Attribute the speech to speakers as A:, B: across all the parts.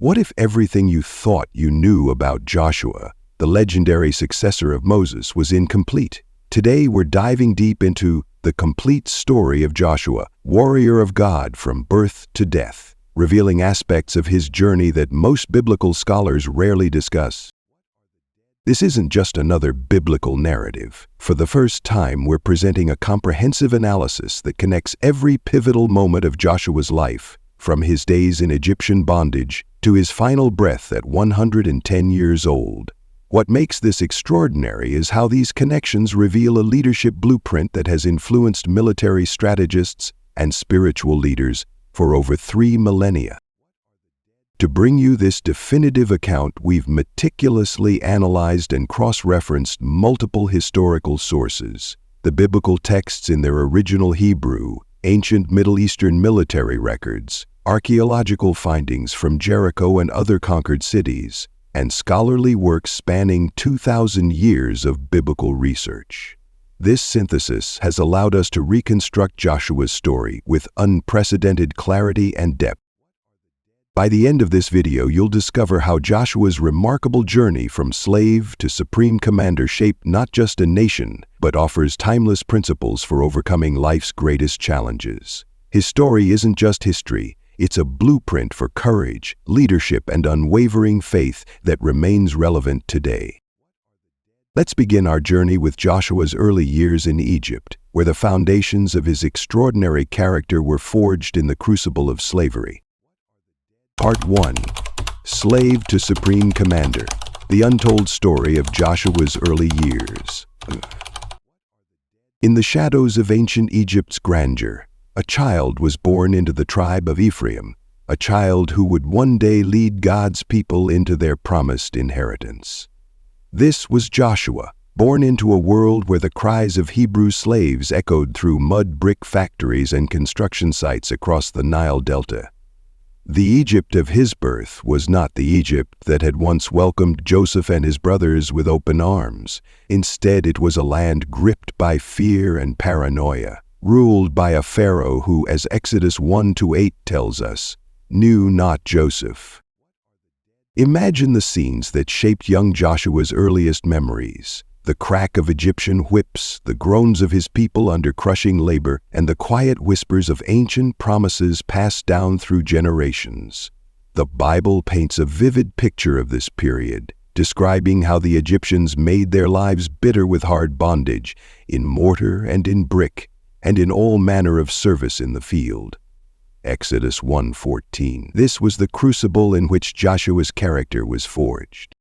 A: What if everything you thought you knew about Joshua, the legendary successor of Moses, was incomplete? Today we're diving deep into the complete story of Joshua, warrior of God from birth to death, revealing aspects of his journey that most biblical scholars rarely discuss. This isn't just another biblical narrative. For the first time, we're presenting a comprehensive analysis that connects every pivotal moment of Joshua's life, from his days in Egyptian bondage to his final breath at 110 years old. What makes this extraordinary is how these connections reveal a leadership blueprint that has influenced military strategists and spiritual leaders for over 3 millennia. To bring you this definitive account, we've meticulously analyzed and cross-referenced multiple historical sources: the biblical texts in their original Hebrew, ancient Middle Eastern military records, archaeological findings from Jericho and other conquered cities, and scholarly works spanning 2,000 years of biblical research. This synthesis has allowed us to reconstruct Joshua's story with unprecedented clarity and depth. By the end of this video, you'll discover how Joshua's remarkable journey from slave to supreme commander shaped not just a nation, but offers timeless principles for overcoming life's greatest challenges. His story isn't just history, it's a blueprint for courage, leadership, and unwavering faith that remains relevant today. Let's begin our journey with Joshua's early years in Egypt, where the foundations of his extraordinary character were forged in the crucible of slavery. Part 1. Slave to Supreme Commander. The untold story of Joshua's early years. In the shadows of ancient Egypt's grandeur, a child was born into the tribe of Ephraim, a child who would one day lead God's people into their promised inheritance. This was Joshua, born into a world where the cries of Hebrew slaves echoed through mud brick factories and construction sites across the Nile Delta. The Egypt of his birth was not the Egypt that had once welcomed Joseph and his brothers with open arms. Instead, it was a land gripped by fear and paranoia, ruled by a pharaoh who, as Exodus 1-8 tells us, knew not Joseph. Imagine the scenes that shaped young Joshua's earliest memories: the crack of Egyptian whips, the groans of his people under crushing labor, and the quiet whispers of ancient promises passed down through generations. The Bible paints a vivid picture of this period, describing how the Egyptians made their lives bitter with hard bondage, in mortar and in brick, and in all manner of service in the field. Exodus 1:14. This was the crucible in which Joshua's character was forged.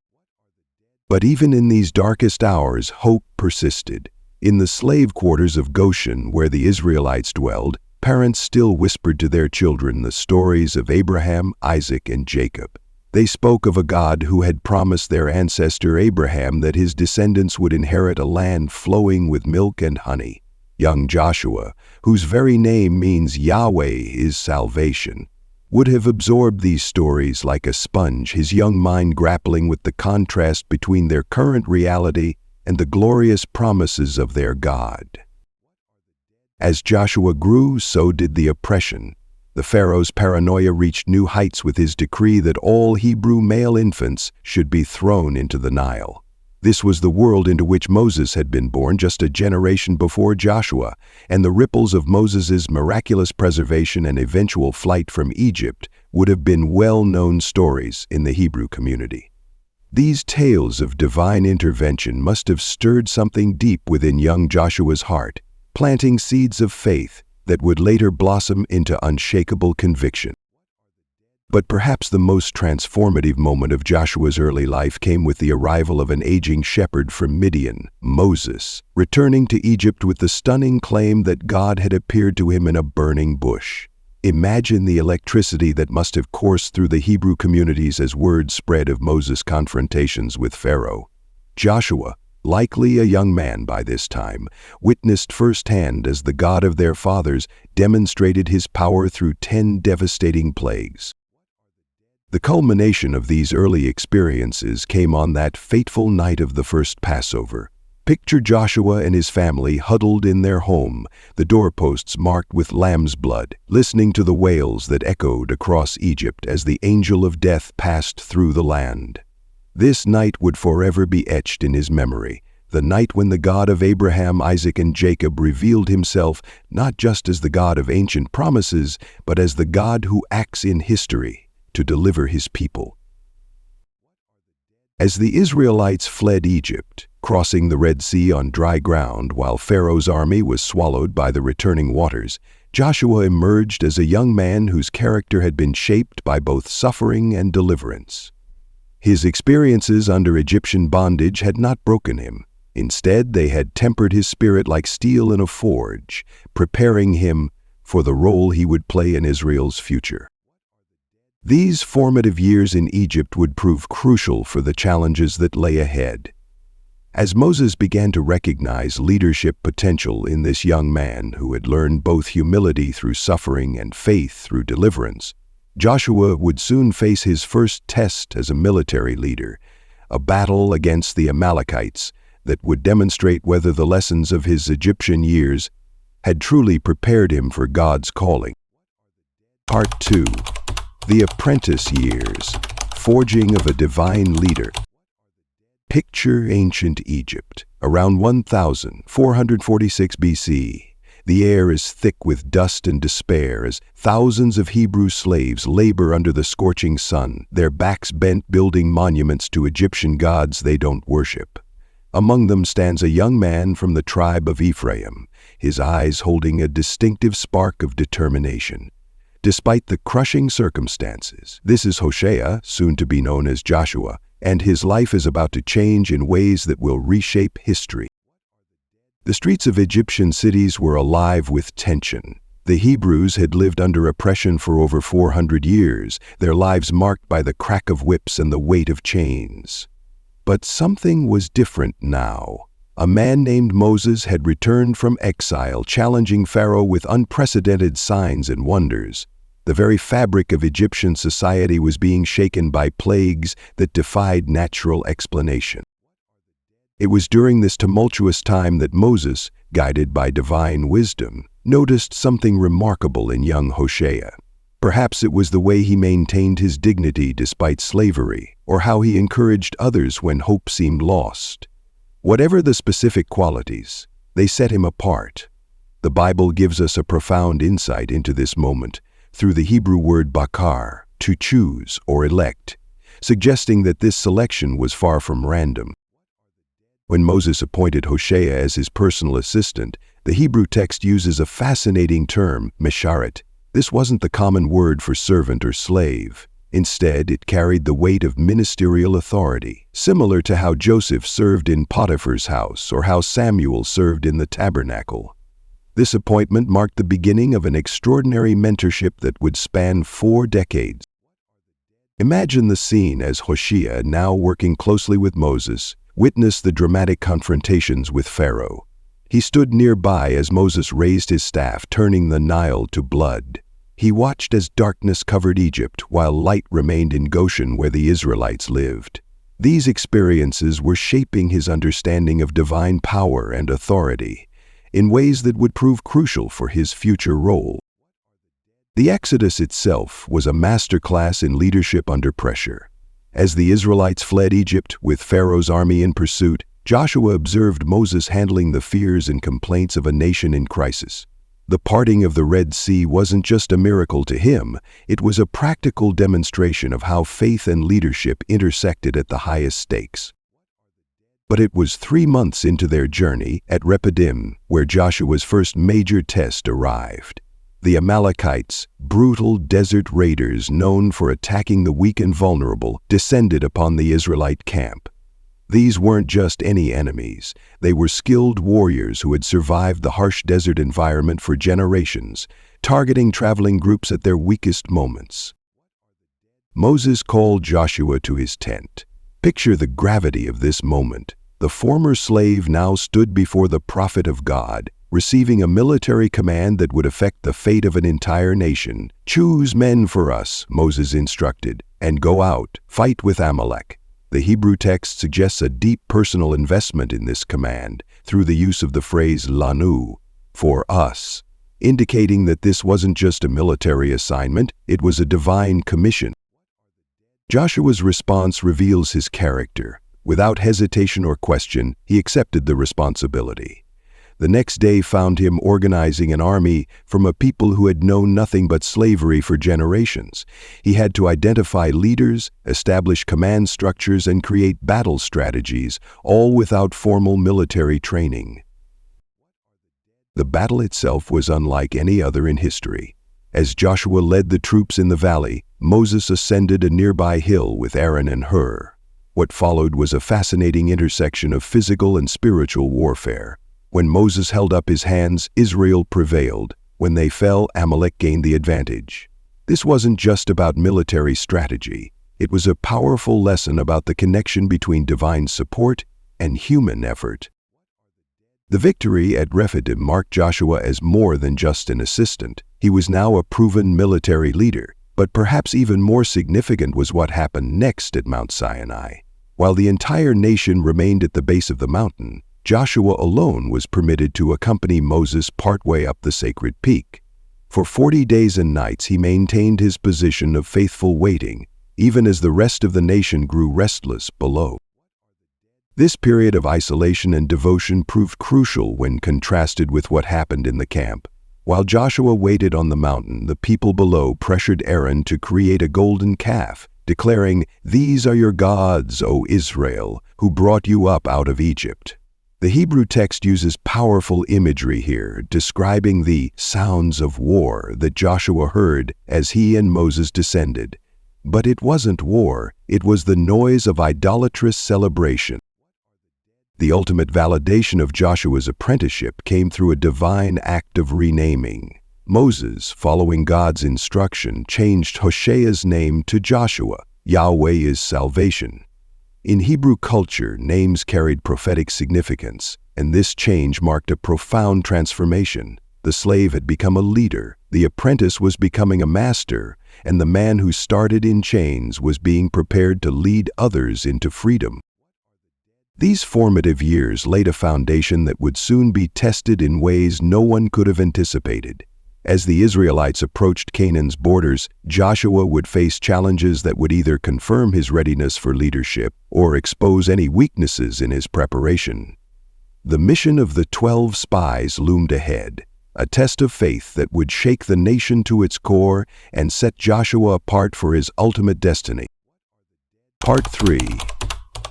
A: But even in these darkest hours, hope persisted. In the slave quarters of Goshen, where the Israelites dwelled, parents still whispered to their children the stories of Abraham, Isaac, and Jacob. They spoke of a God who had promised their ancestor Abraham that his descendants would inherit a land flowing with milk and honey. Young Joshua, whose very name means Yahweh is salvation, would have absorbed these stories like a sponge, his young mind grappling with the contrast between their current reality and the glorious promises of their God. As Joshua grew, so did the oppression. The Pharaoh's paranoia reached new heights with his decree that all Hebrew male infants should be thrown into the Nile. This was the world into which Moses had been born just a generation before Joshua, and the ripples of Moses's miraculous preservation and eventual flight from Egypt would have been well-known stories in the Hebrew community. These tales of divine intervention must have stirred something deep within young Joshua's heart, planting seeds of faith that would later blossom into unshakable conviction. But perhaps the most transformative moment of Joshua's early life came with the arrival of an aging shepherd from Midian, Moses, returning to Egypt with the stunning claim that God had appeared to him in a burning bush. Imagine the electricity that must have coursed through the Hebrew communities as word spread of Moses' confrontations with Pharaoh. Joshua, likely a young man by this time, witnessed firsthand as the God of their fathers demonstrated his power through 10 devastating plagues. The culmination of these early experiences came on that fateful night of the first Passover, Picture Joshua and his family huddled in their home, the doorposts marked with lamb's blood, listening to the wails that echoed across Egypt as the angel of death passed through the land. This night would forever be etched in his memory, the night when the God of Abraham, Isaac, and Jacob revealed himself not just as the God of ancient promises, but as the God who acts in history to deliver his people. As the Israelites fled Egypt, crossing the Red Sea on dry ground while Pharaoh's army was swallowed by the returning waters, Joshua emerged as a young man whose character had been shaped by both suffering and deliverance. His experiences under Egyptian bondage had not broken him. Instead, they had tempered his spirit like steel in a forge, preparing him for the role he would play in Israel's future. These formative years in Egypt would prove crucial for the challenges that lay ahead. As Moses began to recognize leadership potential in this young man who had learned both humility through suffering and faith through deliverance, Joshua would soon face his first test as a military leader, a battle against the Amalekites that would demonstrate whether the lessons of his Egyptian years had truly prepared him for God's calling. Part 2. The Apprentice Years, Forging of a Divine Leader. Picture ancient Egypt, around 1446 BC. The air is thick with dust and despair as thousands of Hebrew slaves labor under the scorching sun, their backs bent building monuments to Egyptian gods they don't worship. Among them stands a young man from the tribe of Ephraim, his eyes holding a distinctive spark of determination. Despite the crushing circumstances, this is Hoshea, soon to be known as Joshua, and his life is about to change in ways that will reshape history. The streets of Egyptian cities were alive with tension. The Hebrews had lived under oppression for over 400 years, their lives marked by the crack of whips and the weight of chains. But something was different now. A man named Moses had returned from exile, challenging Pharaoh with unprecedented signs and wonders. The very fabric of Egyptian society was being shaken by plagues that defied natural explanation. It was during this tumultuous time that Moses, guided by divine wisdom, noticed something remarkable in young Hoshea. Perhaps it was the way he maintained his dignity despite slavery, or how he encouraged others when hope seemed lost. Whatever the specific qualities, they set him apart. The Bible gives us a profound insight into this moment through the Hebrew word bakar, to choose or elect, suggesting that this selection was far from random. When Moses appointed Hoshea as his personal assistant, the Hebrew text uses a fascinating term, mesharet. This wasn't the common word for servant or slave. Instead, it carried the weight of ministerial authority, similar to how Joseph served in Potiphar's house or how Samuel served in the tabernacle. This appointment marked the beginning of an extraordinary mentorship that would span 4 decades. Imagine the scene as Hoshea, now working closely with Moses, witnessed the dramatic confrontations with Pharaoh. He stood nearby as Moses raised his staff, turning the Nile to blood. He watched as darkness covered Egypt while light remained in Goshen where the Israelites lived. These experiences were shaping his understanding of divine power and authority in ways that would prove crucial for his future role. The Exodus itself was a masterclass in leadership under pressure. As the Israelites fled Egypt with Pharaoh's army in pursuit, Joshua observed Moses handling the fears and complaints of a nation in crisis. The parting of the Red Sea wasn't just a miracle to him, it was a practical demonstration of how faith and leadership intersected at the highest stakes. But it was 3 months into their journey at Rephidim where Joshua's first major test arrived. The Amalekites, brutal desert raiders known for attacking the weak and vulnerable, descended upon the Israelite camp. These weren't just any enemies. They were skilled warriors who had survived the harsh desert environment for generations, targeting traveling groups at their weakest moments. Moses called Joshua to his tent. Picture the gravity of this moment. The former slave now stood before the prophet of God, receiving a military command that would affect the fate of an entire nation. "Choose men for us," Moses instructed, "and go out, fight with Amalek." The Hebrew text suggests a deep personal investment in this command through the use of the phrase lanu, for us, indicating that this wasn't just a military assignment, it was a divine commission. Joshua's response reveals his character. Without hesitation or question, he accepted the responsibility. The next day found him organizing an army from a people who had known nothing but slavery for generations. He had to identify leaders, establish command structures, and create battle strategies, all without formal military training. The battle itself was unlike any other in history. As Joshua led the troops in the valley, Moses ascended a nearby hill with Aaron and Hur. What followed was a fascinating intersection of physical and spiritual warfare. When Moses held up his hands, Israel prevailed. When they fell, Amalek gained the advantage. This wasn't just about military strategy. It was a powerful lesson about the connection between divine support and human effort. The victory at Rephidim marked Joshua as more than just an assistant. He was now a proven military leader. But perhaps even more significant was what happened next at Mount Sinai. While the entire nation remained at the base of the mountain, Joshua alone was permitted to accompany Moses partway up the sacred peak. For 40 days and nights he maintained his position of faithful waiting, even as the rest of the nation grew restless below. This period of isolation and devotion proved crucial when contrasted with what happened in the camp. While Joshua waited on the mountain, the people below pressured Aaron to create a golden calf, declaring, "These are your gods, O Israel, who brought you up out of Egypt." The Hebrew text uses powerful imagery here, describing the sounds of war that Joshua heard as he and Moses descended. But it wasn't war, it was the noise of idolatrous celebration. The ultimate validation of Joshua's apprenticeship came through a divine act of renaming. Moses, following God's instruction, changed Hoshea's name to Joshua. Yahweh is salvation. In Hebrew culture, names carried prophetic significance, and this change marked a profound transformation. The slave had become a leader, the apprentice was becoming a master, and the man who started in chains was being prepared to lead others into freedom. These formative years laid a foundation that would soon be tested in ways no one could have anticipated. As the Israelites approached Canaan's borders, Joshua would face challenges that would either confirm his readiness for leadership or expose any weaknesses in his preparation. The mission of the 12 spies loomed ahead, a test of faith that would shake the nation to its core and set Joshua apart for his ultimate destiny. Part 3.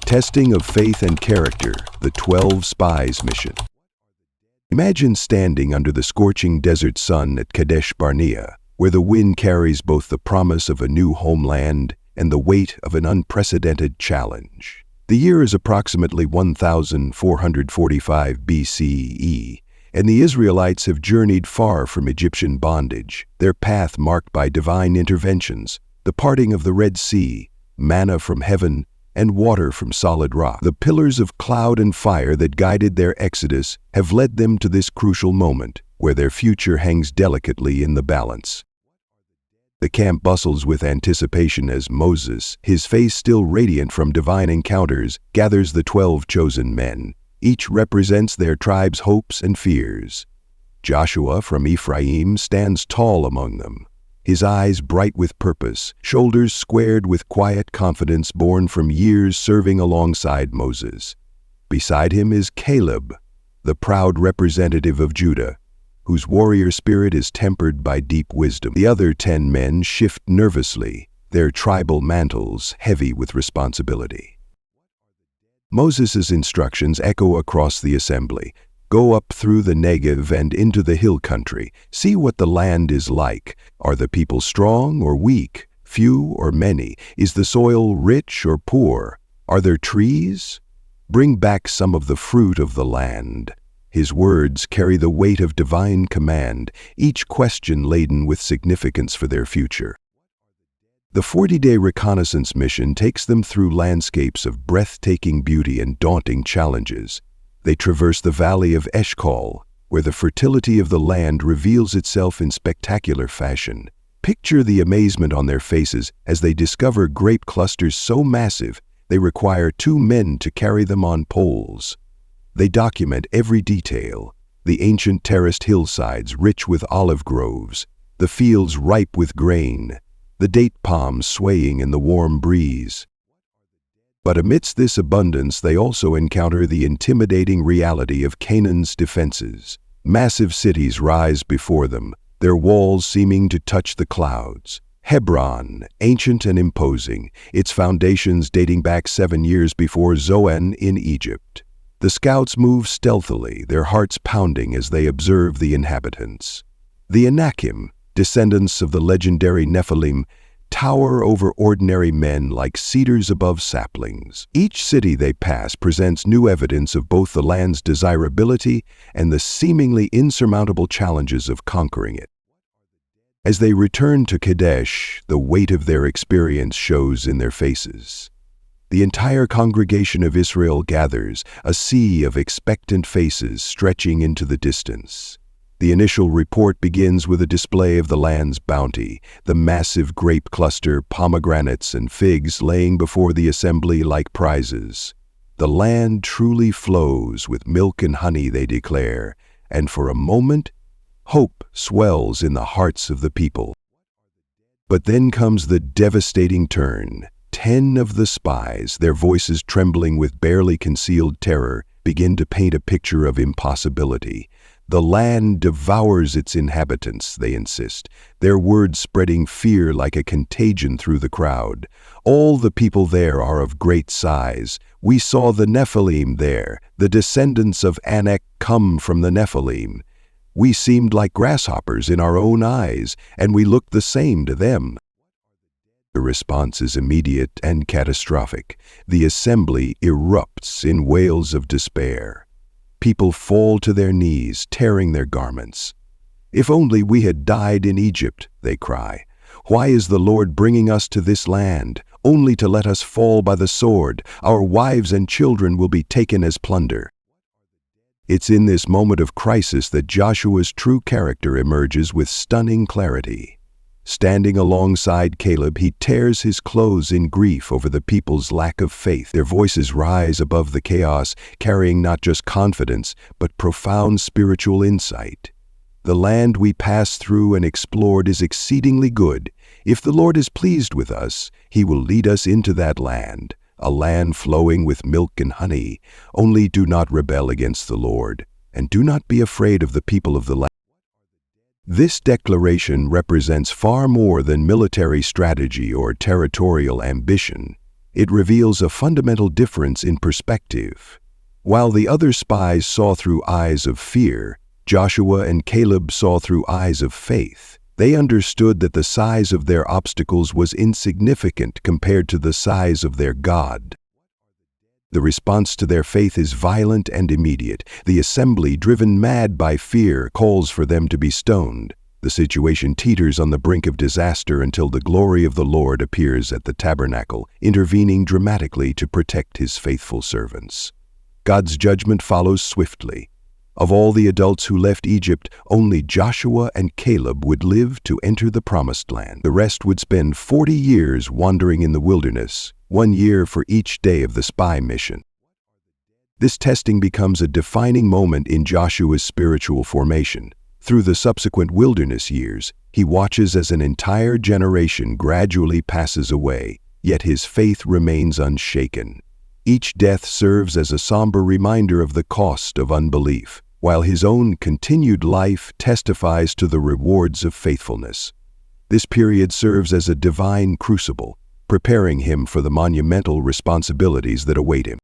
A: Testing of Faith and Character, the 12 Spies Mission. Imagine standing under the scorching desert sun at Kadesh Barnea, where the wind carries both the promise of a new homeland and the weight of an unprecedented challenge. The year is approximately 1445 BCE, and the Israelites have journeyed far from Egyptian bondage, their path marked by divine interventions, the parting of the Red Sea, manna from heaven, and water from solid rock. The pillars of cloud and fire that guided their exodus have led them to this crucial moment, where their future hangs delicately in the balance. The camp bustles with anticipation as Moses, his face still radiant from divine encounters, gathers the 12 chosen men. Each represents their tribe's hopes and fears. Joshua from Ephraim stands tall among them, his eyes bright with purpose, shoulders squared with quiet confidence born from years serving alongside Moses. Beside him is Caleb, the proud representative of Judah, whose warrior spirit is tempered by deep wisdom. The other 10 men shift nervously, their tribal mantles heavy with responsibility. Moses' instructions echo across the assembly. Go up through the Negev and into the hill country. See what the land is like. Are the people strong or weak, few or many? Is the soil rich or poor? Are there trees? Bring back some of the fruit of the land. His words carry the weight of divine command, each question laden with significance for their future. The 40-day reconnaissance mission takes them through landscapes of breathtaking beauty and daunting challenges. They traverse the valley of Eshcol, where the fertility of the land reveals itself in spectacular fashion. Picture the amazement on their faces as they discover grape clusters so massive They require 2 men to carry them on poles. They document every detail: the ancient terraced hillsides rich with olive groves, the fields ripe with grain, the date palms swaying in the warm breeze. But amidst this abundance, they also encounter the intimidating reality of Canaan's defenses. Massive cities rise before them, their walls seeming to touch the clouds. Hebron, ancient and imposing, its foundations dating back 7 years before Zoan in Egypt. The scouts move stealthily, their hearts pounding as they observe the inhabitants. The Anakim, descendants of the legendary Nephilim, tower over ordinary men like cedars above saplings. Each city they pass presents new evidence of both the land's desirability and the seemingly insurmountable challenges of conquering it. As they return to Kadesh, the weight of their experience shows in their faces. The entire congregation of Israel gathers, a sea of expectant faces stretching into the distance. The initial report begins with a display of the land's bounty, the massive grape cluster, pomegranates, and figs laying before the assembly like prizes. The land truly flows with milk and honey, they declare, and for a moment, hope swells in the hearts of the people. But then comes the devastating turn. 10 of the spies, their voices trembling with barely concealed terror, begin to paint a picture of impossibility. The land devours its inhabitants, they insist, their words spreading fear like a contagion through the crowd. All the people there are of great size. We saw the Nephilim there, the descendants of Anak come from the Nephilim. We seemed like grasshoppers in our own eyes, and we looked the same to them. The response is immediate and catastrophic. The assembly erupts in wails of despair. People fall to their knees, tearing their garments. "If only we had died in Egypt," they cry. "Why is the Lord bringing us to this land, only to let us fall by the sword? Our wives and children will be taken as plunder." It's in this moment of crisis that Joshua's true character emerges with stunning clarity. Standing alongside Caleb, he tears his clothes in grief over the people's lack of faith. Their voices rise above the chaos, carrying not just confidence, but profound spiritual insight. "The land we passed through and explored is exceedingly good. If the Lord is pleased with us, He will lead us into that land, a land flowing with milk and honey. Only do not rebel against the Lord, and do not be afraid of the people of the land." This declaration represents far more than military strategy or territorial ambition. It reveals a fundamental difference in perspective. While the other spies saw through eyes of fear, Joshua and Caleb saw through eyes of faith. They understood that the size of their obstacles was insignificant compared to the size of their God. The response to their faith is violent and immediate. The assembly, driven mad by fear, calls for them to be stoned. The situation teeters on the brink of disaster until the glory of the Lord appears at the tabernacle, intervening dramatically to protect His faithful servants. God's judgment follows swiftly. Of all the adults who left Egypt, only Joshua and Caleb would live to enter the Promised Land. The rest would spend 40 years wandering in the wilderness, 1 year for each day of the spy mission. This testing becomes a defining moment in Joshua's spiritual formation. Through the subsequent wilderness years, he watches as an entire generation gradually passes away, yet his faith remains unshaken. Each death serves as a somber reminder of the cost of unbelief, while his own continued life testifies to the rewards of faithfulness. This period serves as a divine crucible, preparing him for the monumental responsibilities that await him.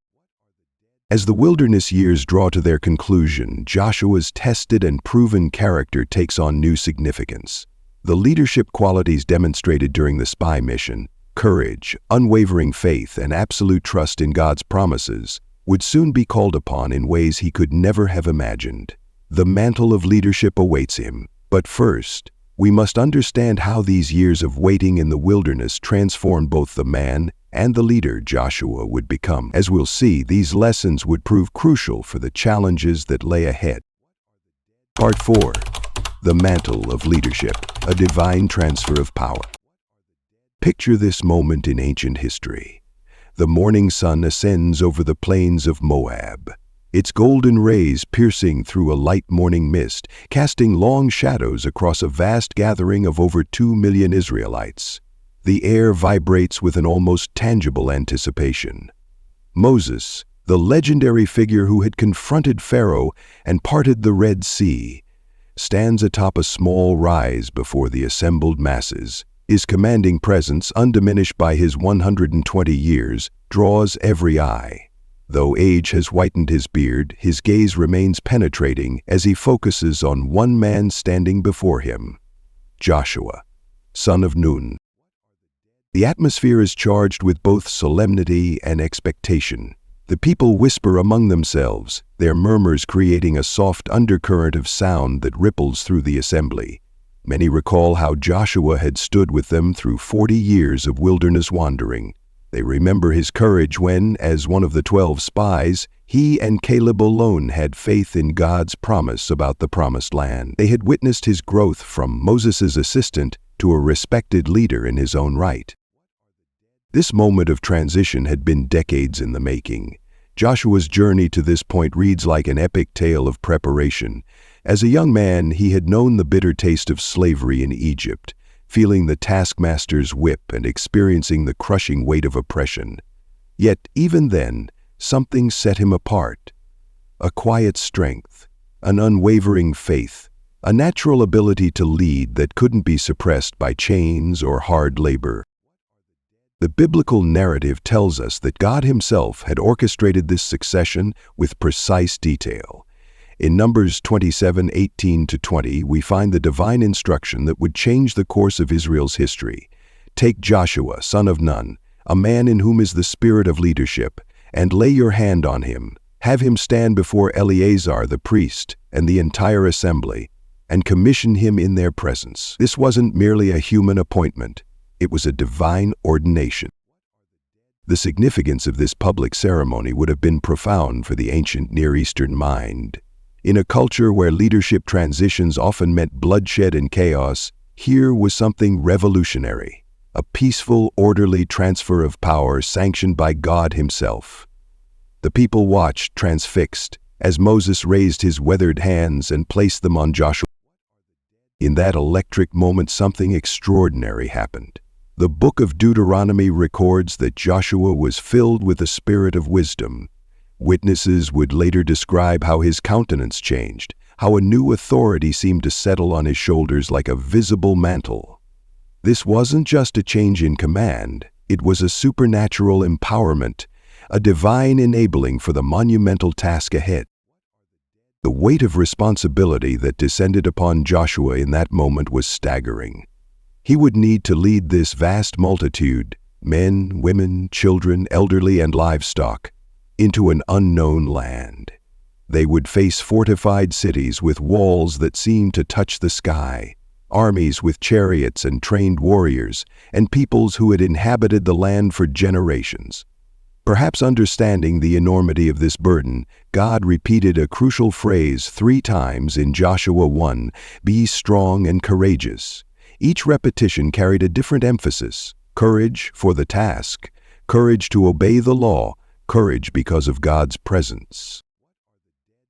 A: As the wilderness years draw to their conclusion, Joshua's tested and proven character takes on new significance. The leadership qualities demonstrated during the spy mission, courage, unwavering faith, and absolute trust in God's promises, would soon be called upon in ways he could never have imagined. The mantle of leadership awaits him, but first, we must understand how these years of waiting in the wilderness transformed both the man and the leader Joshua would become. As we'll see, these lessons would prove crucial for the challenges that lay ahead. Part 4. The Mantle of Leadership, a Divine Transfer of Power. Picture this moment in ancient history. the morning sun ascends over the plains of Moab, its golden rays piercing through a light morning mist, casting long shadows across a vast gathering of over 2 million Israelites. The air vibrates with an almost tangible anticipation. Moses, the legendary figure who had confronted Pharaoh and parted the Red Sea, stands atop a small rise before the assembled masses. His commanding presence, undiminished by his 120 years, draws every eye. Though age has whitened his beard, his gaze remains penetrating as he focuses on one man standing before him, Joshua, son of Nun. The atmosphere is charged with both solemnity and expectation. The people whisper among themselves, their murmurs creating a soft undercurrent of sound that ripples through the assembly. Many recall how Joshua had stood with them through 40 years of wilderness wandering. They remember his courage when, as one of the 12 spies, he and Caleb alone had faith in God's promise about the promised land. They had witnessed his growth from Moses' assistant to a respected leader in his own right. This moment of transition had been decades in the making. Joshua's journey to this point reads like an epic tale of preparation. As a young man, he had known the bitter taste of slavery in Egypt, feeling the taskmaster's whip and experiencing the crushing weight of oppression. Yet, even then, something set him apart. A quiet strength, an unwavering faith, a natural ability to lead that couldn't be suppressed by chains or hard labor. The biblical narrative tells us that God himself had orchestrated this succession with precise detail. In Numbers 27:18-20, we find the divine instruction that would change the course of Israel's history. Take Joshua, son of Nun, a man in whom is the spirit of leadership, and lay your hand on him. Have him stand before Eleazar the priest and the entire assembly, and commission him in their presence. This wasn't merely a human appointment. It was a divine ordination. The significance of this public ceremony would have been profound for the ancient Near Eastern mind. In a culture where leadership transitions often meant bloodshed and chaos, here was something revolutionary, a peaceful, orderly transfer of power sanctioned by God himself. The people watched, transfixed, as Moses raised his weathered hands and placed them on Joshua. In that electric moment, something extraordinary happened. The book of Deuteronomy records that Joshua was filled with the spirit of wisdom. Witnesses would later describe how his countenance changed, how a new authority seemed to settle on his shoulders like a visible mantle. This wasn't just a change in command, it was a supernatural empowerment, a divine enabling for the monumental task ahead. The weight of responsibility that descended upon Joshua in that moment was staggering. He would need to lead this vast multitude, men, women, children, elderly, and livestock, into an unknown land. They would face fortified cities with walls that seemed to touch the sky, armies with chariots and trained warriors, and peoples who had inhabited the land for generations. Perhaps understanding the enormity of this burden, God repeated a crucial phrase 3 times in Joshua 1, "Be strong and courageous." Each repetition carried a different emphasis: courage for the task, courage to obey the law, courage because of God's presence.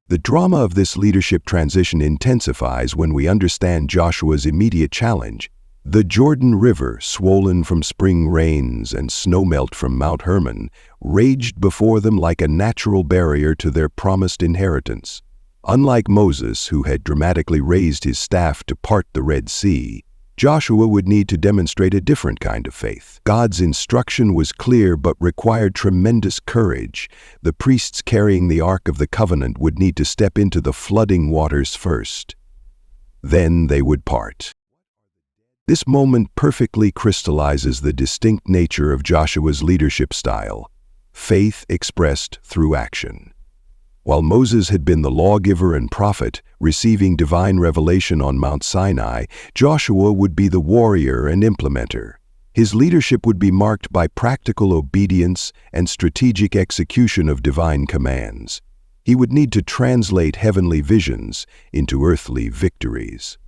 A: The drama of this leadership transition intensifies when we understand Joshua's immediate challenge. The Jordan River, swollen from spring rains and snowmelt from Mount Hermon, raged before them like a natural barrier to their promised inheritance. Unlike Moses, who had dramatically raised his staff to part the Red Sea, Joshua would need to demonstrate a different kind of faith. God's instruction was clear but required tremendous courage. The priests carrying the Ark of the Covenant would need to step into the flooding waters first. Then they would part. This moment perfectly crystallizes the distinct nature of Joshua's leadership style: faith expressed through action. While Moses had been the lawgiver and prophet, receiving divine revelation on Mount Sinai, Joshua would be the warrior and implementer. His leadership would be marked by practical obedience and strategic execution of divine commands. He would need to translate heavenly visions into earthly victories.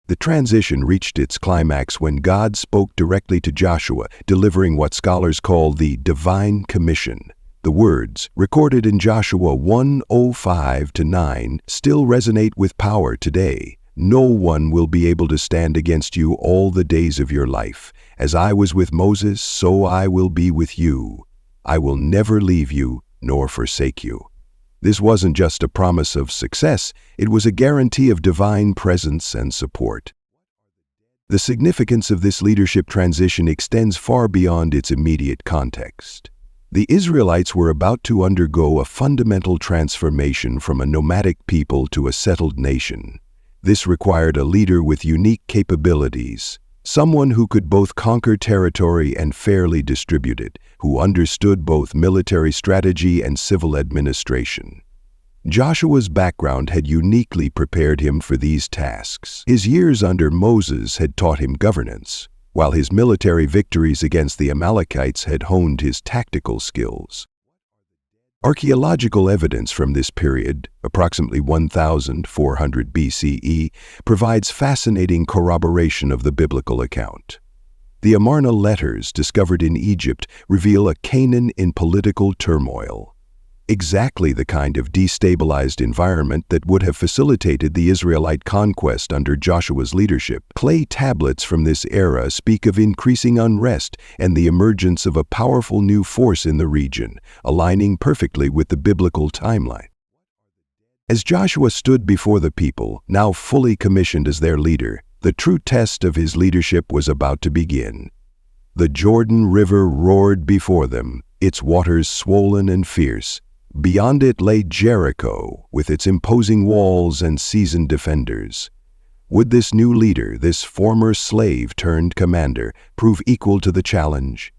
A: The transition reached its climax when God spoke directly to Joshua, delivering what scholars call the divine commission. The words, recorded in Joshua 1:05-9, still resonate with power today. No one will be able to stand against you all the days of your life. As I was with Moses, so I will be with you. I will never leave you nor forsake you. This wasn't just a promise of success, it was a guarantee of divine presence and support. The significance of this leadership transition extends far beyond its immediate context. The Israelites were about to undergo a fundamental transformation from a nomadic people to a settled nation. This required a leader with unique capabilities, someone who could both conquer territory and fairly distribute it, who understood both military strategy and civil administration. Joshua's background had uniquely prepared him for these tasks. His years under Moses had taught him governance, while his military victories against the Amalekites had honed his tactical skills. Archaeological evidence from this period, approximately 1400 BCE, provides fascinating corroboration of the biblical account. The Amarna letters discovered in Egypt reveal a Canaan in political turmoil, exactly the kind of destabilized environment that would have facilitated the Israelite conquest under Joshua's leadership. Clay tablets from this era speak of increasing unrest and the emergence of a powerful new force in the region, aligning perfectly with the biblical timeline. As Joshua stood before the people, now fully commissioned as their leader, the true test of his leadership was about to begin. The Jordan River roared before them, its waters swollen and fierce. Beyond it lay Jericho, with its imposing walls and seasoned defenders. Would this new leader, this former slave turned commander, prove equal to the challenge?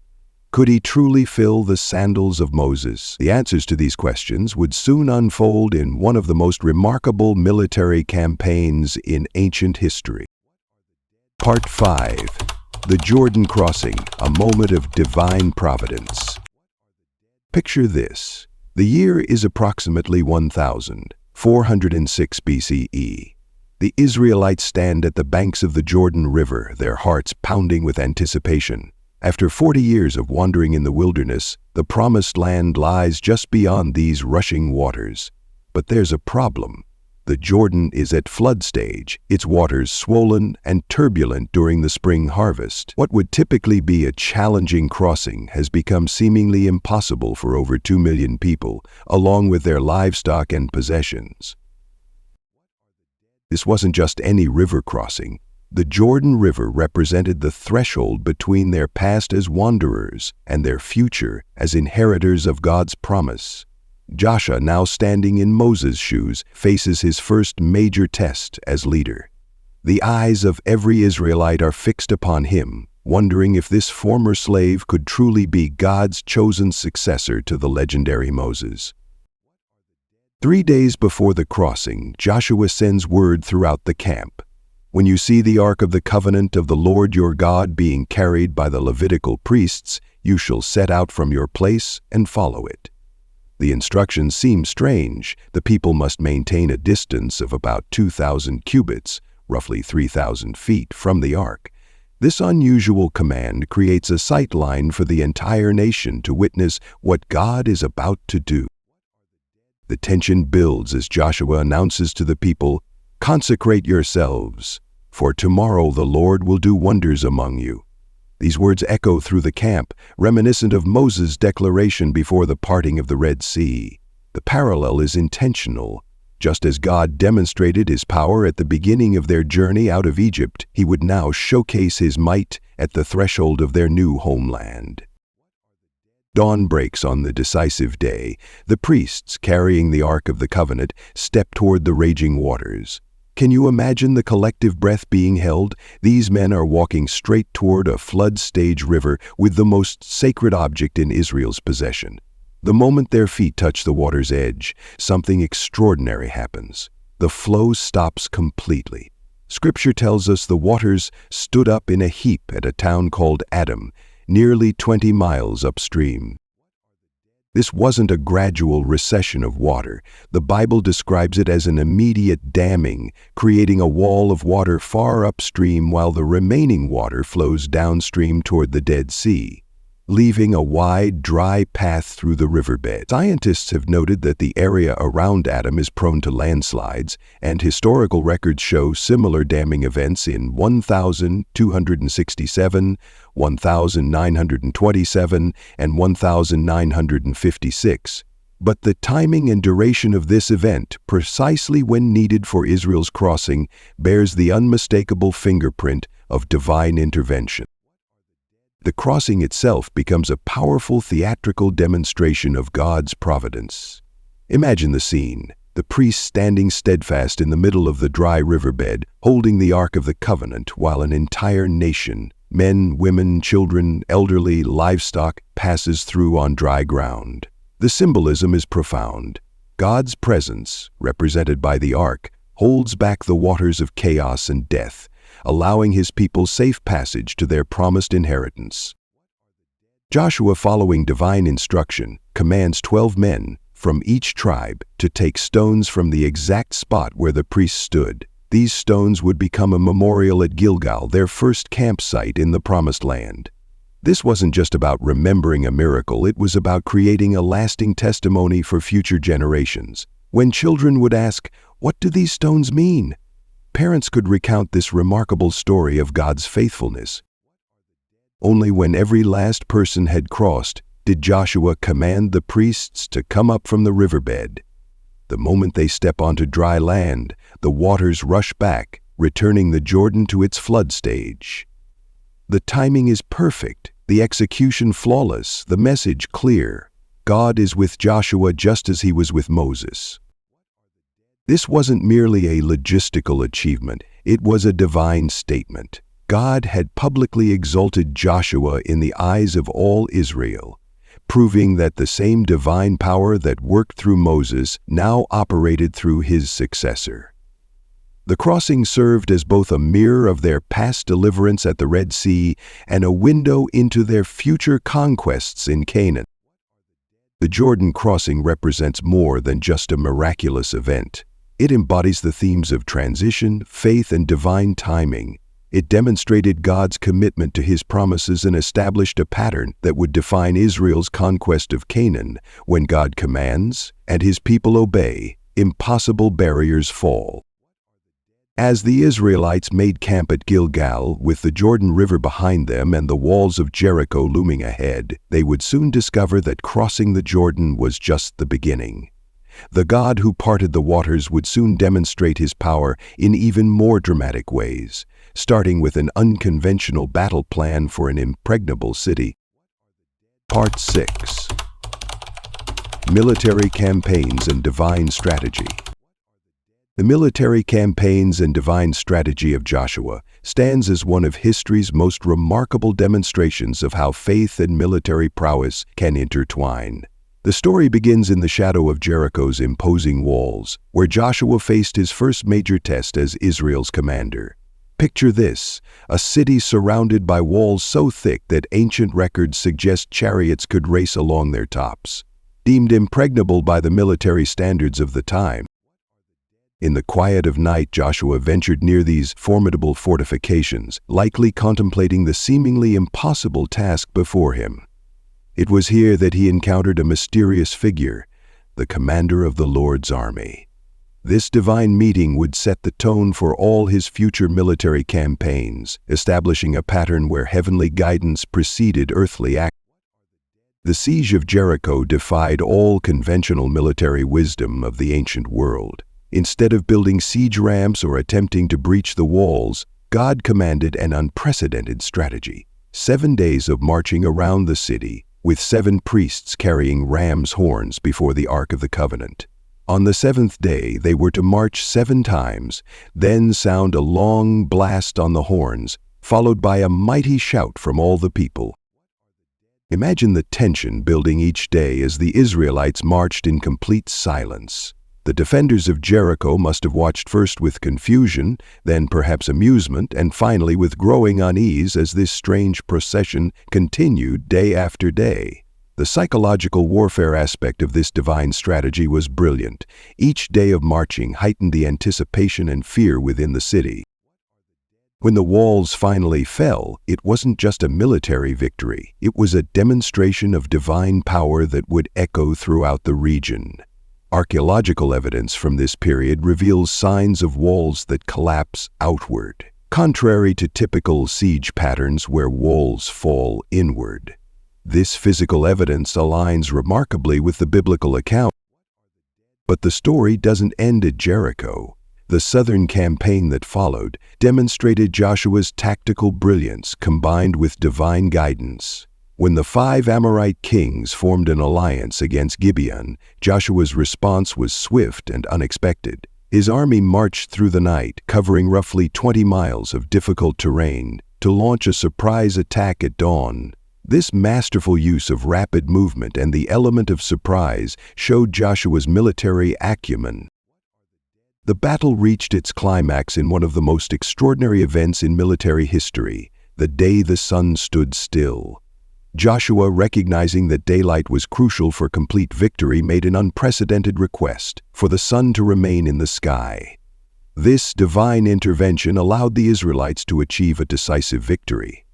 A: Could he truly fill the sandals of Moses? The answers to these questions would soon unfold in one of the most remarkable military campaigns in ancient history. Part 5. The Jordan Crossing, a moment of divine providence. Picture this. The year is approximately 1406 BCE. The Israelites stand at the banks of the Jordan River, their hearts pounding with anticipation. After 40 years of wandering in the wilderness, the promised land lies just beyond these rushing waters. But there's a problem. The Jordan is at flood stage, its waters swollen and turbulent during the spring harvest. What would typically be a challenging crossing has become seemingly impossible for over 2 million people, along with their livestock and possessions. This wasn't just any river crossing. The Jordan River represented the threshold between their past as wanderers and their future as inheritors of God's promise. Joshua, now standing in Moses' shoes, faces his first major test as leader. The eyes of every Israelite are fixed upon him, wondering if this former slave could truly be God's chosen successor to the legendary Moses. 3 days before the crossing, Joshua sends word throughout the camp. When you see the Ark of the Covenant of the Lord your God being carried by the Levitical priests, you shall set out from your place and follow it. The instructions seem strange. The people must maintain a distance of about 2,000 cubits, roughly 3,000 feet, from the ark. This unusual command creates a sight line for the entire nation to witness what God is about to do. The tension builds as Joshua announces to the people, "Consecrate yourselves, for tomorrow the Lord will do wonders among you." These words echo through the camp, reminiscent of Moses' declaration before the parting of the Red Sea. The parallel is intentional. Just as God demonstrated his power at the beginning of their journey out of Egypt, he would now showcase his might at the threshold of their new homeland. Dawn breaks on the decisive day. The priests, carrying the Ark of the Covenant, step toward the raging waters. Can you imagine the collective breath being held? These men are walking straight toward a flood-stage river with the most sacred object in Israel's possession. The moment their feet touch the water's edge, something extraordinary happens. The flow stops completely. Scripture tells us the waters stood up in a heap at a town called Adam, nearly 20 miles upstream. This wasn't a gradual recession of water. The Bible describes it as an immediate damming, creating a wall of water far upstream while the remaining water flows downstream toward the Dead Sea, leaving a wide, dry path through the riverbed. Scientists have noted that the area around Adam is prone to landslides, and historical records show similar damming events in 1267, 1927, and 1956. But the timing and duration of this event, precisely when needed for Israel's crossing, bears the unmistakable fingerprint of divine intervention. The crossing itself becomes a powerful theatrical demonstration of God's providence. Imagine the scene: the priests standing steadfast in the middle of the dry riverbed, holding the Ark of the Covenant, while an entire nation, men, women, children, elderly, livestock, passes through on dry ground. The symbolism is profound. God's presence, represented by the Ark, holds back the waters of chaos and death, allowing his people safe passage to their promised inheritance. Joshua, following divine instruction, commands 12 men from each tribe to take stones from the exact spot where the priests stood. These stones would become a memorial at Gilgal, their first campsite in the Promised Land. This wasn't just about remembering a miracle, it was about creating a lasting testimony for future generations. When children would ask, "What do these stones mean?" parents could recount this remarkable story of God's faithfulness. Only when every last person had crossed did Joshua command the priests to come up from the riverbed. The moment they step onto dry land, the waters rush back, returning the Jordan to its flood stage. The timing is perfect, the execution flawless, the message clear. God is with Joshua just as he was with Moses. This wasn't merely a logistical achievement, it was a divine statement. God had publicly exalted Joshua in the eyes of all Israel, proving that the same divine power that worked through Moses now operated through his successor. The crossing served as both a mirror of their past deliverance at the Red Sea and a window into their future conquests in Canaan. The Jordan crossing represents more than just a miraculous event. It embodies the themes of transition, faith, and divine timing. It demonstrated God's commitment to his promises and established a pattern that would define Israel's conquest of Canaan. When God commands and his people obey, impossible barriers fall. As the Israelites made camp at Gilgal, with the Jordan River behind them and the walls of Jericho looming ahead, they would soon discover that crossing the Jordan was just the beginning. The God who parted the waters would soon demonstrate his power in even more dramatic ways, starting with an unconventional battle plan for an impregnable city. Part 6. Military Campaigns and Divine Strategy. The military campaigns and divine strategy of Joshua stands as one of history's most remarkable demonstrations of how faith and military prowess can intertwine. The story begins in the shadow of Jericho's imposing walls, where Joshua faced his first major test as Israel's commander. Picture this: a city surrounded by walls so thick that ancient records suggest chariots could race along their tops. Deemed impregnable by the military standards of the time, in the quiet of night, Joshua ventured near these formidable fortifications, likely contemplating the seemingly impossible task before him. It was here that he encountered a mysterious figure, the commander of the Lord's army. This divine meeting would set the tone for all his future military campaigns, establishing a pattern where heavenly guidance preceded earthly action. The siege of Jericho defied all conventional military wisdom of the ancient world. Instead of building siege ramps or attempting to breach the walls, God commanded an unprecedented strategy: 7 days of marching around the city, with 7 priests carrying ram's horns before the Ark of the Covenant. On the 7th day, they were to march 7 times, then sound a long blast on the horns, followed by a mighty shout from all the people. Imagine the tension building each day as the Israelites marched in complete silence. The defenders of Jericho must have watched first with confusion, then perhaps amusement, and finally with growing unease as this strange procession continued day after day. The psychological warfare aspect of this divine strategy was brilliant. Each day of marching heightened the anticipation and fear within the city. When the walls finally fell, it wasn't just a military victory. It was a demonstration of divine power that would echo throughout the region. Archaeological evidence from this period reveals signs of walls that collapse outward, contrary to typical siege patterns where walls fall inward. This physical evidence aligns remarkably with the biblical account. But the story doesn't end at Jericho. The southern campaign that followed demonstrated Joshua's tactical brilliance combined with divine guidance. When the 5 Amorite kings formed an alliance against Gibeon, Joshua's response was swift and unexpected. His army marched through the night, covering roughly 20 miles of difficult terrain, to launch a surprise attack at dawn. This masterful use of rapid movement and the element of surprise showed Joshua's military acumen. The battle reached its climax in one of the most extraordinary events in military history, the day the sun stood still. Joshua, recognizing that daylight was crucial for complete victory, made an unprecedented request for the sun to remain in the sky. This divine intervention allowed the Israelites to achieve a decisive victory.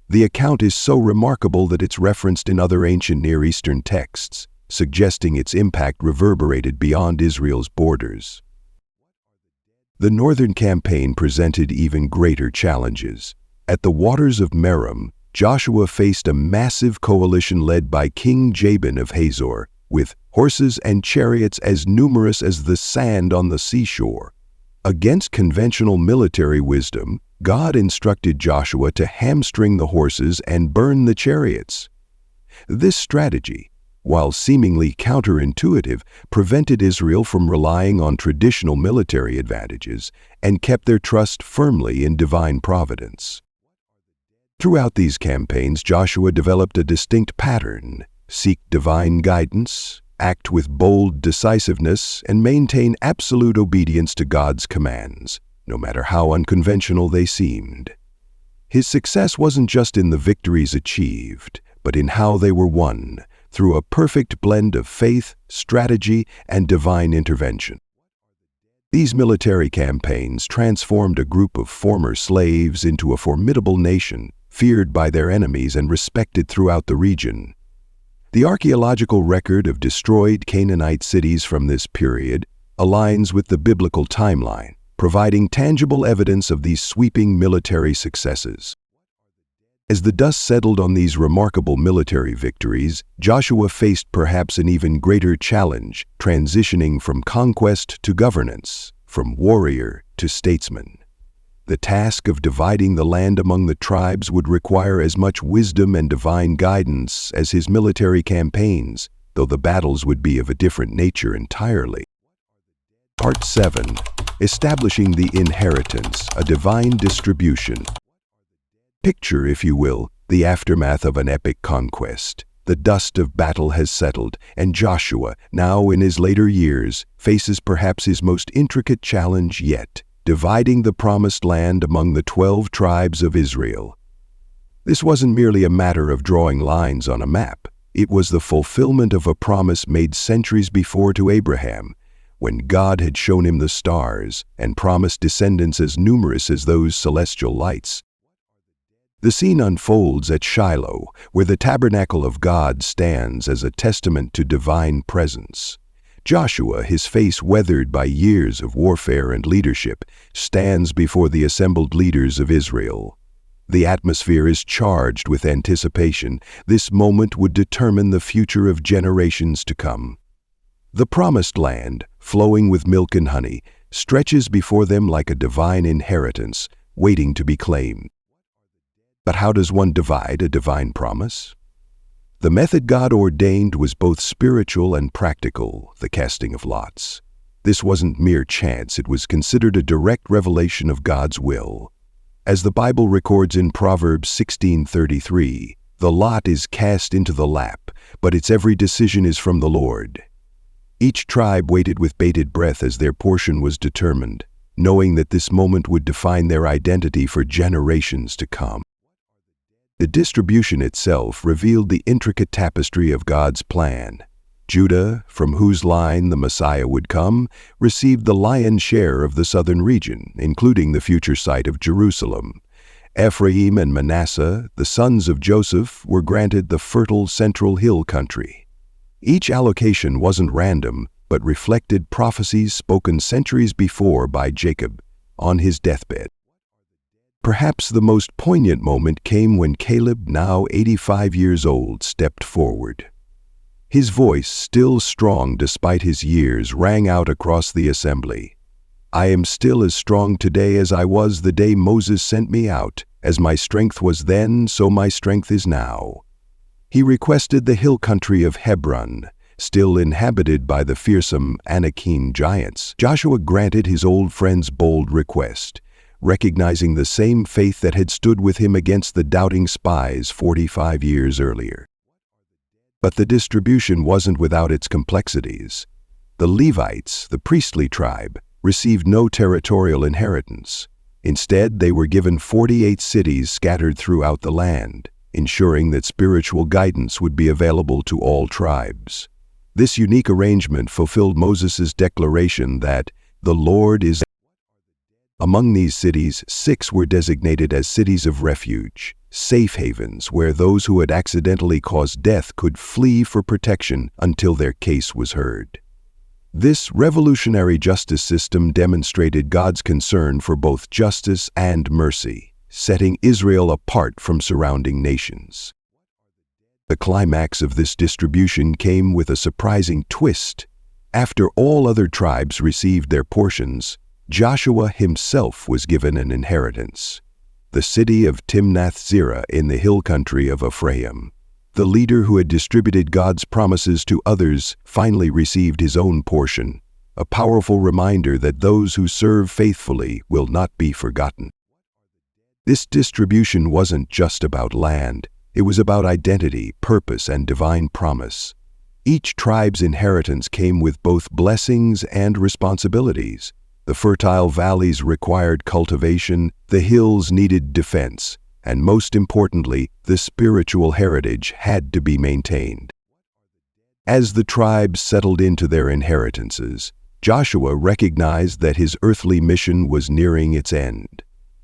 A: The account is so remarkable that it's referenced in other ancient Near Eastern texts, suggesting its impact reverberated beyond Israel's borders. The northern campaign presented even greater challenges. At the waters of Merom, Joshua faced a massive coalition led by King Jabin of Hazor, with horses and chariots as numerous as the sand on the seashore. Against conventional military wisdom, God instructed Joshua to hamstring the horses and burn the chariots. This strategy, while seemingly counterintuitive, prevented Israel from relying on traditional military advantages and kept their trust firmly in divine providence. Throughout these campaigns, Joshua developed a distinct pattern: seek divine guidance, act with bold decisiveness, and maintain absolute obedience to God's commands, no matter how unconventional they seemed. His success wasn't just in the victories achieved, but in how they were won, through a perfect blend of faith, strategy, and divine intervention. These military campaigns transformed a group of former slaves into a formidable nation, feared by their enemies and respected throughout the region. The archaeological record of destroyed Canaanite cities from this period aligns with the biblical timeline, providing tangible evidence of these sweeping military successes. As the dust settled on these remarkable military victories, Joshua faced perhaps an even greater challenge, transitioning from conquest to governance, from warrior to statesman. The task of dividing the land among the tribes would require as much wisdom and divine guidance as his military campaigns, though the battles would be of a different nature entirely. Part 7. Establishing the inheritance, a divine distribution. Picture, if you will, the aftermath of an epic conquest. The dust of battle has settled, and Joshua, now in his later years, faces perhaps his most intricate challenge yet: dividing the promised land among the 12 tribes of Israel. This wasn't merely a matter of drawing lines on a map. It was the fulfillment of a promise made centuries before to Abraham, when God had shown him the stars and promised descendants as numerous as those celestial lights. The scene unfolds at Shiloh, where the tabernacle of God stands as a testament to divine presence. Joshua, his face weathered by years of warfare and leadership, stands before the assembled leaders of Israel. The atmosphere is charged with anticipation. This moment would determine the future of generations to come. The promised land, flowing with milk and honey, stretches before them like a divine inheritance, waiting to be claimed. But how does one divide a divine promise? The method God ordained was both spiritual and practical, the casting of lots. This wasn't mere chance, it was considered a direct revelation of God's will. As the Bible records in Proverbs 16:33, the lot is cast into the lap, but its every decision is from the Lord. Each tribe waited with bated breath as their portion was determined, knowing that this moment would define their identity for generations to come. The distribution itself revealed the intricate tapestry of God's plan. Judah, from whose line the Messiah would come, received the lion's share of the southern region, including the future site of Jerusalem. Ephraim and Manasseh, the sons of Joseph, were granted the fertile central hill country. Each allocation wasn't random, but reflected prophecies spoken centuries before by Jacob on his deathbed. Perhaps the most poignant moment came when Caleb, now 85 years old, stepped forward. His voice, still strong despite his years, rang out across the assembly. "I am still as strong today as I was the day Moses sent me out. As my strength was then, so my strength is now." He requested the hill country of Hebron, still inhabited by the fearsome Anakim giants. Joshua granted his old friend's bold request, recognizing the same faith that had stood with him against the doubting spies 45 years earlier. But the distribution wasn't without its complexities. The Levites, the priestly tribe, received no territorial inheritance. Instead, they were given 48 cities scattered throughout the land, ensuring that spiritual guidance would be available to all tribes. This unique arrangement fulfilled Moses' declaration that the Lord is. Among these cities, 6 were designated as cities of refuge, safe havens where those who had accidentally caused death could flee for protection until their case was heard. This revolutionary justice system demonstrated God's concern for both justice and mercy, setting Israel apart from surrounding nations. The climax of this distribution came with a surprising twist. After all other tribes received their portions, Joshua himself was given an inheritance. The city of Timnath-Serah in the hill country of Ephraim. The leader who had distributed God's promises to others finally received his own portion, a powerful reminder that those who serve faithfully will not be forgotten. This distribution wasn't just about land, it was about identity, purpose, and divine promise. Each tribe's inheritance came with both blessings and responsibilities. The fertile valleys required cultivation, the hills needed defense, and most importantly, the spiritual heritage had to be maintained. As the tribes settled into their inheritances, Joshua recognized that his earthly mission was nearing its end.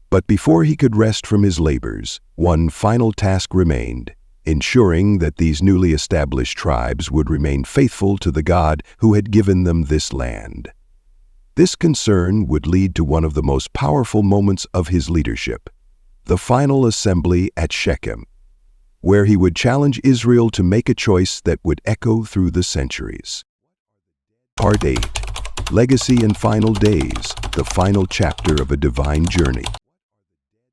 A: But before he could rest from his labors, one final task remained, ensuring that these newly established tribes would remain faithful to the God who had given them this land. This concern would lead to one of the most powerful moments of his leadership, the final assembly at Shechem, where he would challenge Israel to make a choice that would echo through the centuries. Part 8. Legacy and Final Days, the final chapter of a divine journey.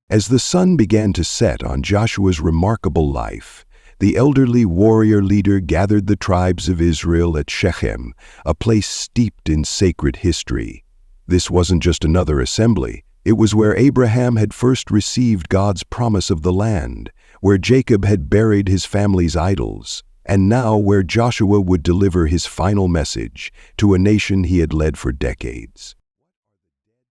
A: As the sun began to set on Joshua's remarkable life, the elderly warrior leader gathered the tribes of Israel at Shechem, a place steeped in sacred history. This wasn't just another assembly. It was where Abraham had first received God's promise of the land, where Jacob had buried his family's idols, and now where Joshua would deliver his final message to a nation he had led for decades.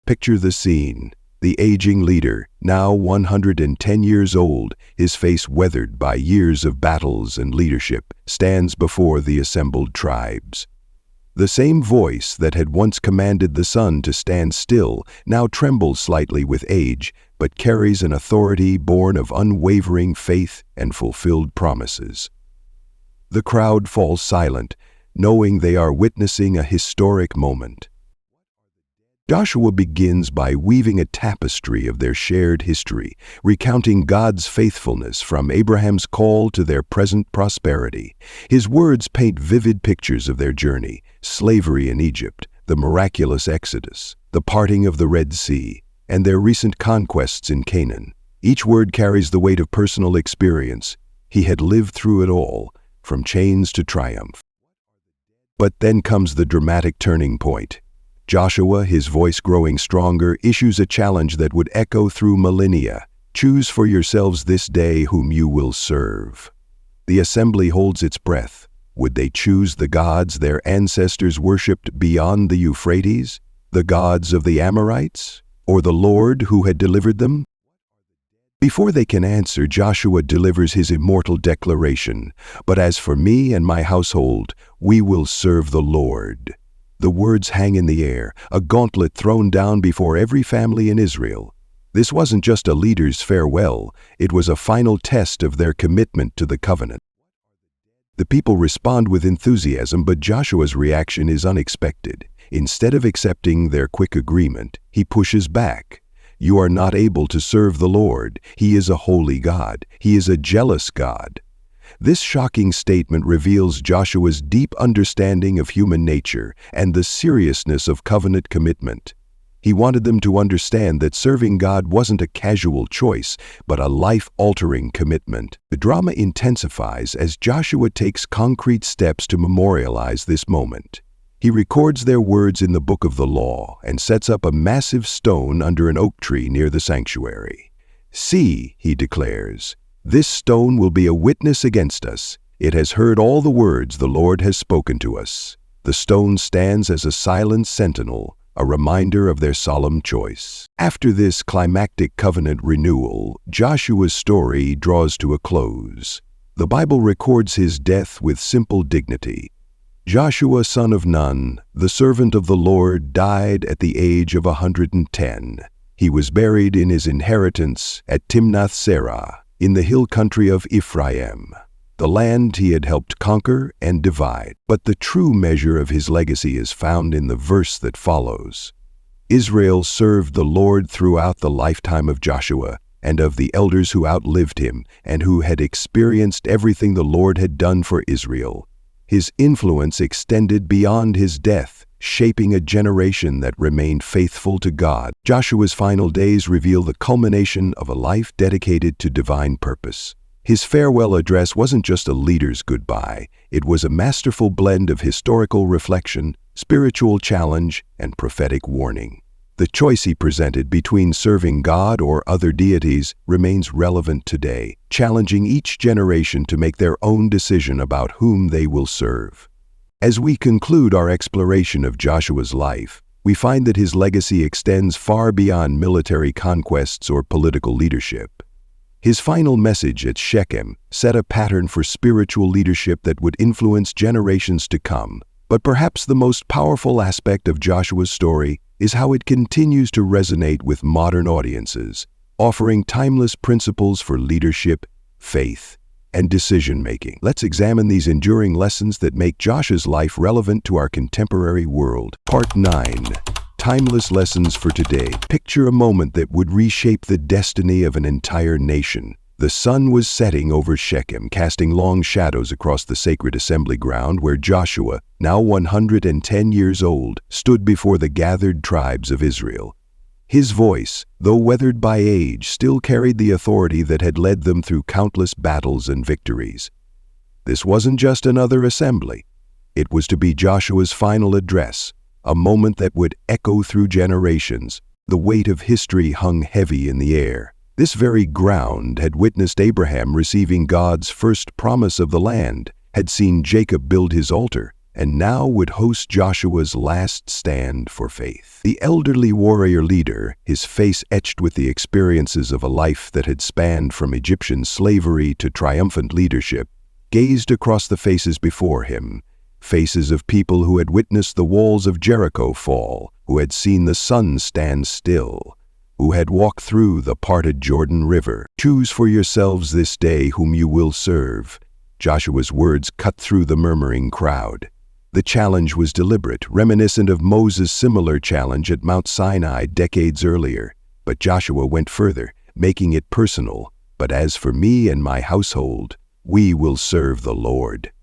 A: Picture the scene. The aging leader, now 110 years old, his face weathered by years of battles and leadership, stands before the assembled tribes. The same voice that had once commanded the sun to stand still now trembles slightly with age, but carries an authority born of unwavering faith and fulfilled promises. The crowd falls silent, knowing they are witnessing a historic moment. Joshua begins by weaving a tapestry of their shared history, recounting God's faithfulness from Abraham's call to their present prosperity. His words paint vivid pictures of their journey, slavery in Egypt, the miraculous Exodus, the parting of the Red Sea, and their recent conquests in Canaan. Each word carries the weight of personal experience. He had lived through it all, from chains to triumph. But then comes the dramatic turning point. Joshua, his voice growing stronger, issues a challenge that would echo through millennia. Choose for yourselves this day whom you will serve. The assembly holds its breath. Would they choose the gods their ancestors worshipped beyond the Euphrates, the gods of the Amorites, or the Lord who had delivered them? Before they can answer, Joshua delivers his immortal declaration, "But as for me and my household, we will serve the Lord." The words hang in the air, a gauntlet thrown down before every family in Israel. This wasn't just a leader's farewell, it was a final test of their commitment to the covenant. The people respond with enthusiasm, but Joshua's reaction is unexpected. Instead of accepting their quick agreement, he pushes back. "You are not able to serve the Lord. He is a holy God. He is a jealous God." This shocking statement reveals Joshua's deep understanding of human nature and the seriousness of covenant commitment. He wanted them to understand that serving God wasn't a casual choice, but a life-altering commitment. The drama intensifies as Joshua takes concrete steps to memorialize this moment. He records their words in the book of the law and sets up a massive stone under an oak tree near the sanctuary. "See," he declares, "this stone will be a witness against us. It has heard all the words the Lord has spoken to us." The stone stands as a silent sentinel, a reminder of their solemn choice. After this climactic covenant renewal, Joshua's story draws to a close. The Bible records his death with simple dignity. Joshua, son of Nun, the servant of the Lord, died at the age of 110. He was buried in his inheritance at Timnath-Serah, in the hill country of Ephraim, the land he had helped conquer and divide. But the true measure of his legacy is found in the verse that follows. Israel served the Lord throughout the lifetime of Joshua and of the elders who outlived him and who had experienced everything the Lord had done for Israel. His influence extended beyond his death, shaping a generation that remained faithful to God. Joshua's final days reveal the culmination of a life dedicated to divine purpose. His farewell address wasn't just a leader's goodbye, it was a masterful blend of historical reflection, spiritual challenge, and prophetic warning. The choice he presented between serving God or other deities remains relevant today, challenging each generation to make their own decision about whom they will serve. As we conclude our exploration of Joshua's life, we find that his legacy extends far beyond military conquests or political leadership. His final message at Shechem set a pattern for spiritual leadership that would influence generations to come. But perhaps the most powerful aspect of Joshua's story is how it continues to resonate with modern audiences, offering timeless principles for leadership, faith, and decision-making. Let's examine these enduring lessons that make Joshua's life relevant to our contemporary world. Part 9. Timeless Lessons for Today. Picture a moment that would reshape the destiny of an entire nation. The sun was setting over Shechem, casting long shadows across the sacred assembly ground where Joshua, now 110 years old, stood before the gathered tribes of Israel. His voice, though weathered by age, still carried the authority that had led them through countless battles and victories. This wasn't just another assembly. It was to be Joshua's final address, a moment that would echo through generations. The weight of history hung heavy in the air. This very ground had witnessed Abraham receiving God's first promise of the land, had seen Jacob build his altar, and now would host Joshua's last stand for faith. The elderly warrior leader, his face etched with the experiences of a life that had spanned from Egyptian slavery to triumphant leadership, gazed across the faces before him, faces of people who had witnessed the walls of Jericho fall, who had seen the sun stand still, who had walked through the parted Jordan River. "Choose for yourselves this day whom you will serve." Joshua's words cut through the murmuring crowd. The challenge was deliberate, reminiscent of Moses' similar challenge at Mount Sinai decades earlier. But Joshua went further, making it personal. "But as for me and my household, we will serve the Lord."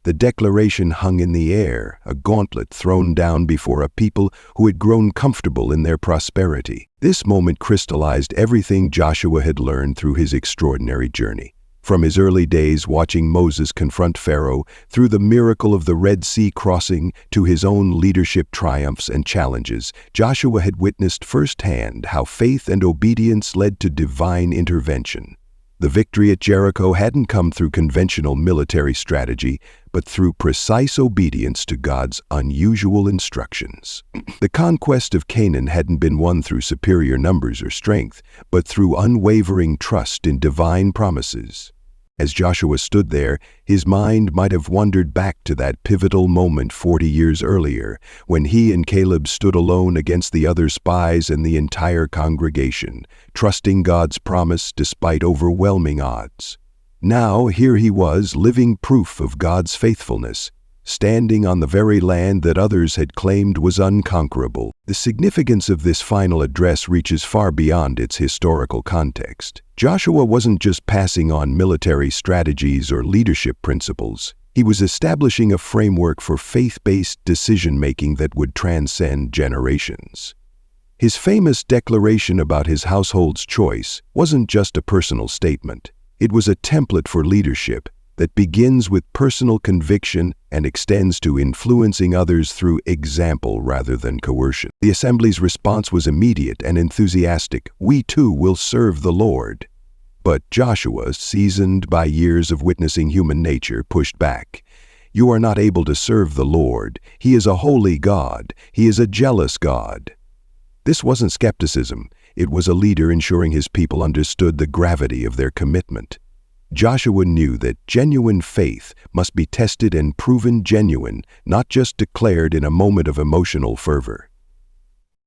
A: The declaration hung in the air, a gauntlet thrown down before a people who had grown comfortable in their prosperity. This moment crystallized everything Joshua had learned through his extraordinary journey. From his early days watching Moses confront Pharaoh, through the miracle of the Red Sea crossing, to his own leadership triumphs and challenges, Joshua had witnessed firsthand how faith and obedience led to divine intervention. The victory at Jericho hadn't come through conventional military strategy, but through precise obedience to God's unusual instructions. The conquest of Canaan hadn't been won through superior numbers or strength, but through unwavering trust in divine promises. As Joshua stood there, his mind might have wandered back to that pivotal moment 40 years earlier, when he and Caleb stood alone against the other spies and the entire congregation, trusting God's promise despite overwhelming odds. Now, here he was, living proof of God's faithfulness, standing on the very land that others had claimed was unconquerable. The significance of this final address reaches far beyond its historical context. Joshua wasn't just passing on military strategies or leadership principles. He was establishing a framework for faith-based decision-making that would transcend generations. His famous declaration about his household's choice wasn't just a personal statement. It was a template for leadership that begins with personal conviction and extends to influencing others through example rather than coercion. The assembly's response was immediate and enthusiastic. "We too will serve the Lord." But Joshua, seasoned by years of witnessing human nature, pushed back. "You are not able to serve the Lord. He is a holy God. He is a jealous God." This wasn't skepticism. It was a leader ensuring his people understood the gravity of their commitment. Joshua knew that genuine faith must be tested and proven genuine, not just declared in a moment of emotional fervor.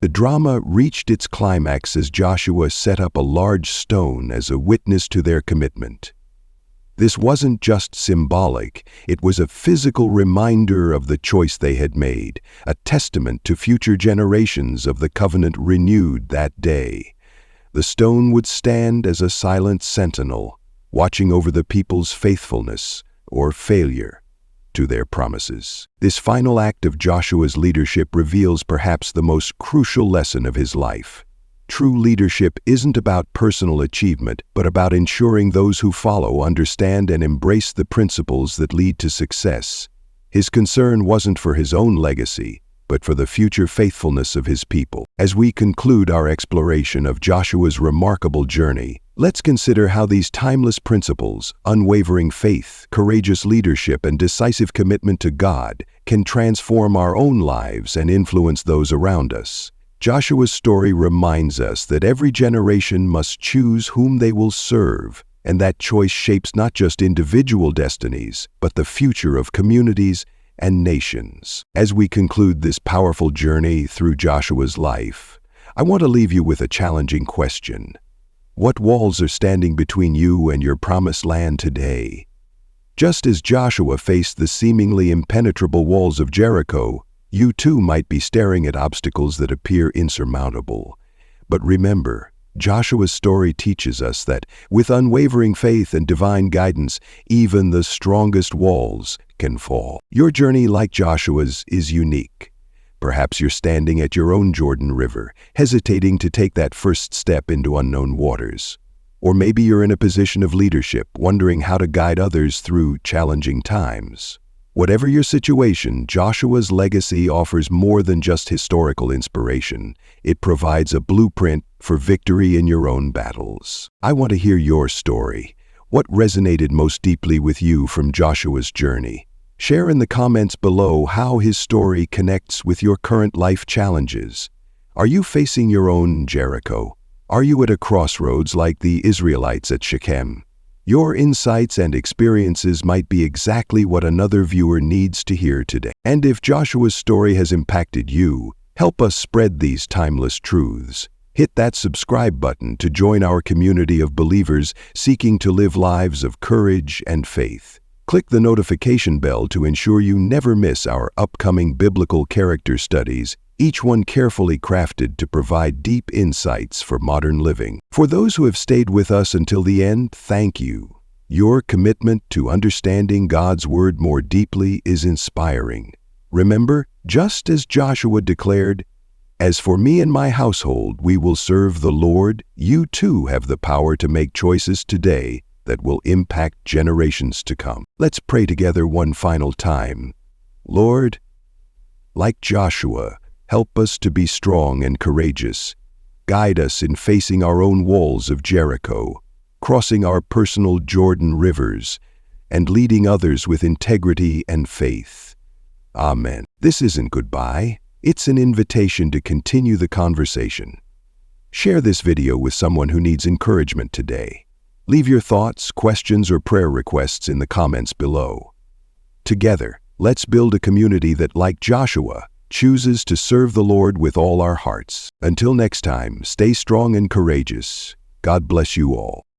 A: The drama reached its climax as Joshua set up a large stone as a witness to their commitment. This wasn't just symbolic, it was a physical reminder of the choice they had made, a testament to future generations of the covenant renewed that day. The stone would stand as a silent sentinel, watching over the people's faithfulness or failure to their promises. This final act of Joshua's leadership reveals perhaps the most crucial lesson of his life. True leadership isn't about personal achievement, but about ensuring those who follow understand and embrace the principles that lead to success. His concern wasn't for his own legacy, but for the future faithfulness of his people. As we conclude our exploration of Joshua's remarkable journey, let's consider how these timeless principles, unwavering faith, courageous leadership, and decisive commitment to God, can transform our own lives and influence those around us. Joshua's story reminds us that every generation must choose whom they will serve, and that choice shapes not just individual destinies, but the future of communities and nations. As we conclude this powerful journey through Joshua's life, I want to leave you with a challenging question. What walls are standing between you and your promised land today? Just as Joshua faced the seemingly impenetrable walls of Jericho, you too might be staring at obstacles that appear insurmountable. But remember, Joshua's story teaches us that, with unwavering faith and divine guidance, even the strongest walls can fall. Your journey, like Joshua's, is unique. Perhaps you're standing at your own Jordan River, hesitating to take that first step into unknown waters. Or maybe you're in a position of leadership, wondering how to guide others through challenging times. Whatever your situation, Joshua's legacy offers more than just historical inspiration. It provides a blueprint for victory in your own battles. I want to hear your story. What resonated most deeply with you from Joshua's journey? Share in the comments below how his story connects with your current life challenges. Are you facing your own Jericho? Are you at a crossroads like the Israelites at Shechem? Your insights and experiences might be exactly what another viewer needs to hear today. And if Joshua's story has impacted you, help us spread these timeless truths. Hit that subscribe button to join our community of believers seeking to live lives of courage and faith. Click the notification bell to ensure you never miss our upcoming biblical character studies, each one carefully crafted to provide deep insights for modern living. For those who have stayed with us until the end, thank you. Your commitment to understanding God's Word more deeply is inspiring. Remember, just as Joshua declared, "As for me and my household, we will serve the Lord," you too have the power to make choices today that will impact generations to come. Let's pray together one final time. Lord, like Joshua, help us to be strong and courageous. Guide us in facing our own walls of Jericho. crossing our personal Jordan rivers, and leading others with integrity and faith. Amen. This isn't goodbye. It's an invitation to continue the conversation. Share this video with someone who needs encouragement today. Leave your thoughts, questions, or prayer requests in the comments below. Together, let's build a community that, like Joshua, chooses to serve the Lord with all our hearts. Until next time, stay strong and courageous. God bless you all.